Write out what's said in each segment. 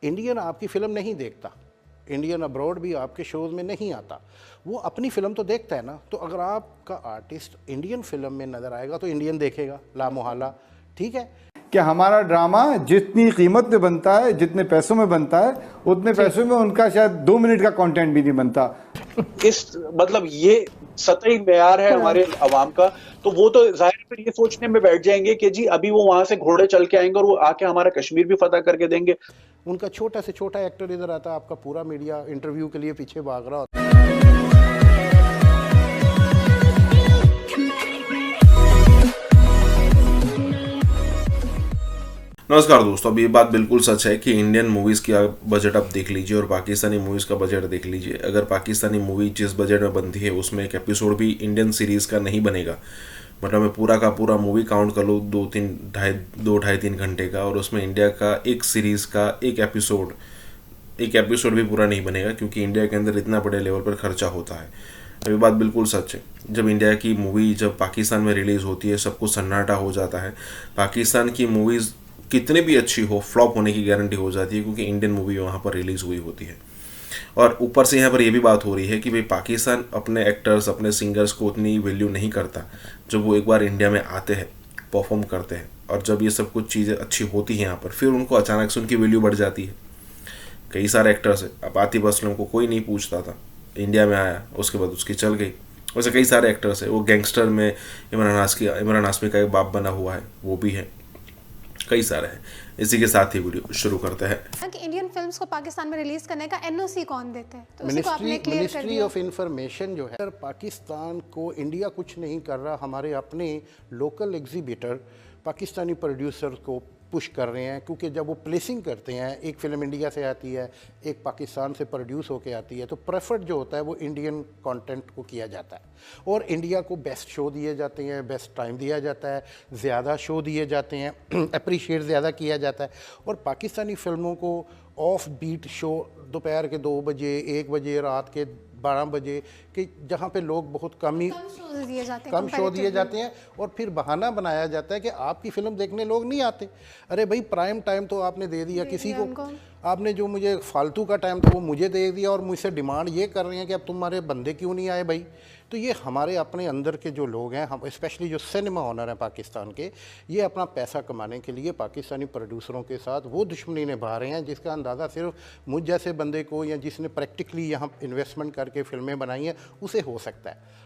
Indian आपकी film नहीं देखता, इंडियन अब्रॉड भी आपके शोज़ में नहीं आता, वो अपनी फिल्म तो देखता है ना। तो अगर आपका आर्टिस्ट इंडियन फिल्म में नज़र आएगा तो इंडियन देखेगा, ला मुहाला, ठीक है। कि हमारा ड्रामा जितनी कीमत में बनता है, जितने पैसों में बनता है, उतने पैसों में उनका शायद 2 मिनट का कंटेंट भी नहीं बनता। इस मतलब ये सतही मेयार है हमारे अवाम का, तो वो तो जाहिर है फिर ये सोचने में बैठ जाएंगे कि जी अभी वो वहां से घोड़े चल के आएंगे और वो आके हमारा कश्मीर भी फतह करके देंगे। उनका छोटा से छोटा एक्टर इधर आता है, आपका पूरा मीडिया इंटरव्यू के लिए पीछे भाग रहा होता है। नमस्कार दोस्तों, अब ये बात बिल्कुल सच है कि इंडियन मूवीज़ की बजट आप देख लीजिए और पाकिस्तानी मूवीज़ का बजट देख लीजिए। अगर पाकिस्तानी मूवी जिस बजट में बनती है उसमें एक एपिसोड भी इंडियन सीरीज़ का नहीं बनेगा, मतलब मैं पूरा का पूरा मूवी काउंट कर लूँ 2-2.5-3 घंटे का, और उसमें इंडिया का एक सीरीज़ का एक एपिसोड भी पूरा नहीं बनेगा, क्योंकि इंडिया के अंदर इतना बड़े लेवल पर खर्चा होता है। ये बात बिल्कुल सच है। जब इंडिया की मूवी जब पाकिस्तान में रिलीज़ होती है, सब कुछ सन्नाटा हो जाता है। पाकिस्तान की मूवीज़ कितने भी अच्छी हो, फ्लॉप होने की गारंटी हो जाती है, क्योंकि इंडियन मूवी वहाँ पर रिलीज़ हुई होती है। और ऊपर से यहाँ पर ये भी बात हो रही है कि भाई पाकिस्तान अपने एक्टर्स, अपने सिंगर्स को उतनी वैल्यू नहीं करता जब वो एक बार इंडिया में आते हैं, परफॉर्म करते हैं, और जब ये सब कुछ चीज़ें अच्छी होती हैं यहाँ पर, फिर उनको अचानक से उनकी वैल्यू बढ़ जाती है। कई सारे एक्टर्स हैं, अब आतिफ असलम को कोई नहीं पूछता था, इंडिया में आया, उसके बाद उसकी चल गई। वैसे कई सारे एक्टर्स हैं, वो गैंगस्टर में इमरान हाशमी का एक बाप बना हुआ है, वो भी है, कई सारे हैं। इसी के साथ ही वीडियो शुरू करते हैं। कि इंडियन फिल्म्स को पाकिस्तान में रिलीज करने का एनओसी कौन देते हैं? तो उसको आपने क्लियर कर मिनिस्ट्री दिया। ऑफ इंफॉर्मेशन जो है, पाकिस्तान को इंडिया कुछ नहीं कर रहा, हमारे अपने लोकल एग्जीबिटर पाकिस्तानी प्रोड्यूसर को पुश कर रहे हैं, क्योंकि जब वो प्लेसिंग करते हैं, एक फ़िल्म इंडिया से आती है, एक पाकिस्तान से प्रोड्यूस होके आती है, तो प्रेफर्ड जो होता है वो इंडियन कंटेंट को किया जाता है, और इंडिया को बेस्ट शो दिए जाते हैं, बेस्ट टाइम दिया जाता है, ज़्यादा शो दिए जाते हैं, अप्रिशिएट ज़्यादा किया जाता है। और पाकिस्तानी फ़िल्मों को ऑफ बीट शो दोपहर के 2 बजे, 1 बजे, रात के 12 बजे, कि जहाँ पे लोग बहुत कम शो दिए जाते हैं, और फिर बहाना बनाया जाता है कि आपकी फ़िल्म देखने लोग नहीं आते। अरे भाई, प्राइम टाइम तो आपने दे दिया किसी को, आपने जो मुझे फालतू का टाइम था वो मुझे दे दिया, और मुझसे डिमांड ये कर रहे हैं कि अब तुम्हारे बंदे क्यों नहीं आए भाई। तो ये हमारे अपने अंदर के जो लोग हैं, हम स्पेशली जो सिनेमा ऑनर हैं पाकिस्तान के, ये अपना पैसा कमाने के लिए पाकिस्तानी प्रोड्यूसरों के साथ वो दुश्मनी निभा रहे हैं जिसका अंदाज़ा सिर्फ मुझ जैसे बंदे को, या जिसने प्रैक्टिकली यहाँ इन्वेस्टमेंट करके फ़िल्में बनाई हैं, उसे हो सकता है।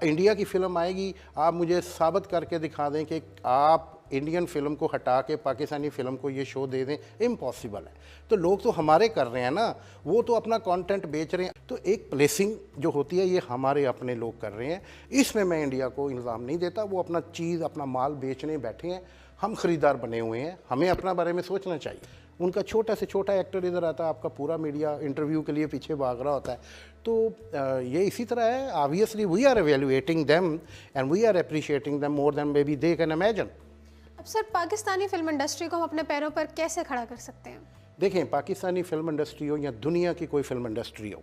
इंडिया की फ़िल्म आएगी, आप मुझे साबित करके दिखा दें कि आप इंडियन फिल्म को हटा के पाकिस्तानी फ़िल्म को ये शो दे दें, इम्पॉसिबल है। तो लोग तो हमारे कर रहे हैं ना, वो तो अपना कंटेंट बेच रहे हैं। तो एक प्लेसिंग जो होती है, ये हमारे अपने लोग कर रहे हैं। इसमें मैं इंडिया को इल्ज़ाम नहीं देता, वो अपना चीज़, अपना माल बेचने बैठे हैं, हम ख़रीदार बने हुए हैं, हमें अपना बारे में सोचना चाहिए। उनका छोटा से छोटा एक्टर इधर आता है, आपका पूरा मीडिया इंटरव्यू के लिए पीछे भाग रहा होता है। तो ये इसी तरह है। Obviously we are evaluating them and we are appreciating them more than may be they can imagine. अब सर, पाकिस्तानी फिल्म इंडस्ट्री को हम अपने पैरों पर कैसे खड़ा कर सकते हैं? देखें, पाकिस्तानी फिल्म इंडस्ट्री हो या दुनिया की कोई फिल्म इंडस्ट्री हो,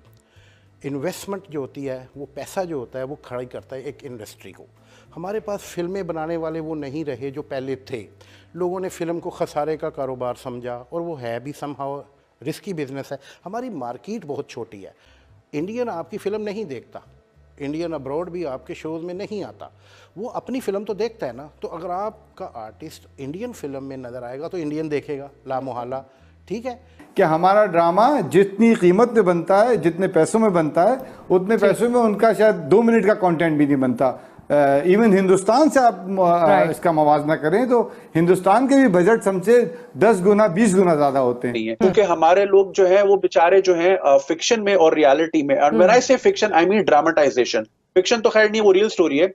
इन्वेस्टमेंट जो होती है, वो पैसा जो होता है, वो खड़ा ही करता है एक इंडस्ट्री को। हमारे पास फिल्में बनाने वाले वो नहीं रहे जो पहले थे। लोगों ने फ़िल्म को खसारे का कारोबार समझा, और वो है भी समहाउ रिस्की बिजनेस है। हमारी मार्केट बहुत छोटी है। इंडियन आपकी फ़िल्म नहीं देखता, इंडियन अब्रॉड भी आपके शोज़ में नहीं आता, वो अपनी फ़िल्म तो देखता है ना। तो अगर आपका आर्टिस्ट इंडियन फिल्म में नज़र आएगा तो इंडियन देखेगा, ला मुहाला, ठीक है। कि हमारा ड्रामा जितनी कीमत में बनता है, जितने पैसों में बनता है, उतने पैसों में उनका शायद 2 मिनट का कंटेंट भी नहीं बनता। इवन हिंदुस्तान से आप इसका मवाजना करें तो हिंदुस्तान के भी बजट हमसे 10 गुना 20 गुना ज्यादा होते हैं, क्योंकि हमारे लोग जो हैं वो बेचारे जो हैं फिक्शन में और रियलिटी में, और व्हेन आई से fiction I mean dramatisation, fiction तो खैर नहीं, वो रियल स्टोरी है,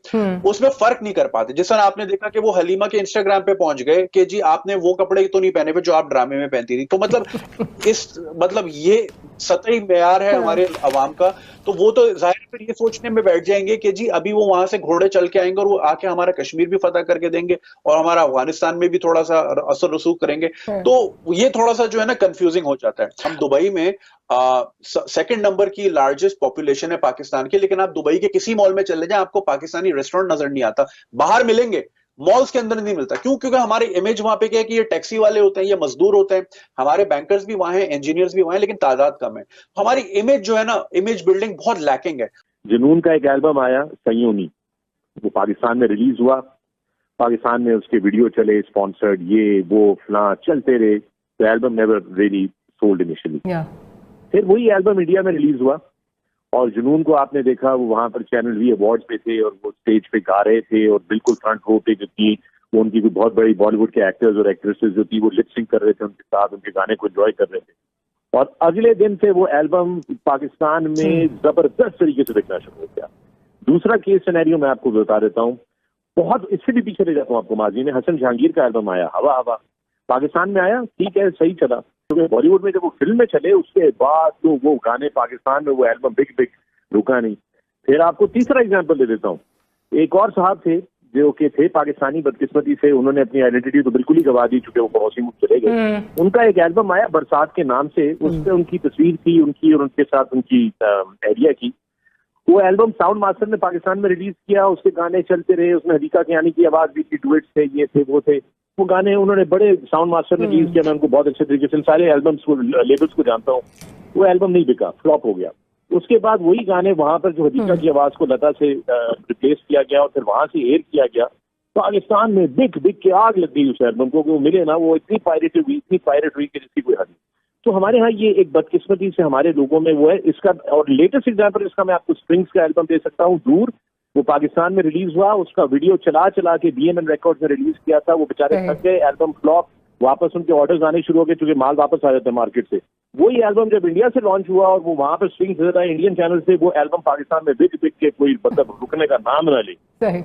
उसमें फर्क नहीं कर पाते। जिस तरह आपने देखा कि वो हलीमा के इंस्टाग्राम पे पहुंच गए कि जी आपने वो कपड़े तो नहीं पहने हुए जो आप ड्रामे में पहनती थी। तो मतलब ये सतही मेयार है हमारे अवाम का, तो वो तो जाहिर फिर ये सोचने में बैठ जाएंगे कि जी अभी वो वहां से घोड़े चल के आएंगे और वो आके हमारा कश्मीर भी फतह करके देंगे और हमारा अफगानिस्तान में भी थोड़ा सा असर रसूख करेंगे। तो ये थोड़ा सा जो है ना कंफ्यूजिंग हो जाता है। हम दुबई में सेकंड नंबर की लार्जेस्ट पॉपुलेशन है पाकिस्तान की, लेकिन आप दुबई के किसी मॉल में चले जाएं, आपको पाकिस्तानी रेस्टोरेंट नजर नहीं आता। बाहर मिलेंगे मॉल्स के अंदर नहीं मिलता। क्यों? क्योंकि हमारे इमेज वहां पे क्या है कि ये टैक्सी वाले होते हैं, ये मजदूर होते हैं, हमारे बैंकर्स भी वहां हैं, इंजीनियर्स भी वहां हैं, लेकिन तादाद कम है। हमारी इमेज जो है ना, इमेज बिल्डिंग बहुत लैकिंग है। जुनून का एक एल्बम आया सयोनी, वो पाकिस्तान में रिलीज हुआ, पाकिस्तान में उसके वीडियो चले, स्पॉन्सर्ड, ये वो फलां चलते रहे, तो album never really sold initially. फिर वही एल्बम इंडिया में रिलीज हुआ और जुनून को आपने देखा, वो वहां पर चैनल वी अवार्ड्स पे थे और वो स्टेज पे गा रहे थे और बिल्कुल फ्रंट रो पे जो थी वो उनकी कोई बहुत बड़ी बॉलीवुड के एक्टर्स और एक्ट्रेसेस जो थी वो लिप सिंक कर रहे थे उनके साथ, उनके गाने को एंजॉय कर रहे थे। और अगले दिन से वो एल्बम पाकिस्तान में जबरदस्त तरीके से बिकना शुरू हो गया। दूसरा केस सिनेरियो मैं आपको बता देता हूँ, बहुत इससे भी पीछे ले जाता हूँ आपको, माजी में हसन जहांगीर का एल्बम आया हवा हवा, पाकिस्तान में आया, ठीक है, सही चला, क्योंकि बॉलीवुड में जब वो फिल्म में चले उसके बाद तो वो गाने पाकिस्तान में वो एल्बम बिग रुका नहीं। फिर आपको तीसरा एग्जांपल दे देता हूँ, एक और साहब थे जो कि थे पाकिस्तानी, बदकिस्मती से उन्होंने अपनी आइडेंटिटी तो बिल्कुल ही गवा दी चूंकि वो पड़ोसी मुल्क चले गए। उनका एक एल्बम आया बरसात के नाम से, उसमें उनकी तस्वीर थी उनकी और उनके साथ उनकी एरिया की। वो एल्बम साउंड मास्टर ने पाकिस्तान में रिलीज किया, उसके गाने चलते रहे, उसमें हदीका कियानी की आवाज भी थी, डुएट्स थे, ये थे वो थे, वो गाने उन्होंने बड़े साउंड मास्टर ने रिलीज किया। मैं उनको बहुत अच्छे तरीके से सारे एल्बम्स को, लेबल्स को जानता हूँ। वो एल्बम नहीं बिका, फ्लॉप हो गया। उसके बाद वही गाने वहां पर जो हदीका की आवाज को लता से रिप्लेस किया गया और फिर वहां से एयर किया गया, पाकिस्तान में बिक के आग लग गई उस एल्बम को, वो मिले ना, वो इतनी पायरेट हुई कि जिसकी कोई हद नहीं। तो हमारे यहाँ ये एक बदकिस्मती से हमारे लोगों में वो है इसका। और लेटेस्ट एग्जांपल इसका मैं आपको स्प्रिंग्स का एल्बम दे सकता हूँ, दूर, वो पाकिस्तान में रिलीज हुआ, उसका वीडियो चला के BMN रिकॉर्ड्स में रिलीज किया था, वो बेचारे थक गए, एल्बम फ्लॉप, वापस उनके ऑर्डर्स आने शुरू हो गए क्योंकि माल वापस आ जाता है मार्केट से। वही एल्बम जब इंडिया से लॉन्च हुआ और वो वहां पर स्ट्रिंग्स इंडियन चैनल से, वो एल्बम पाकिस्तान में बिक के कोई मतलब रुकने का नाम ना ले।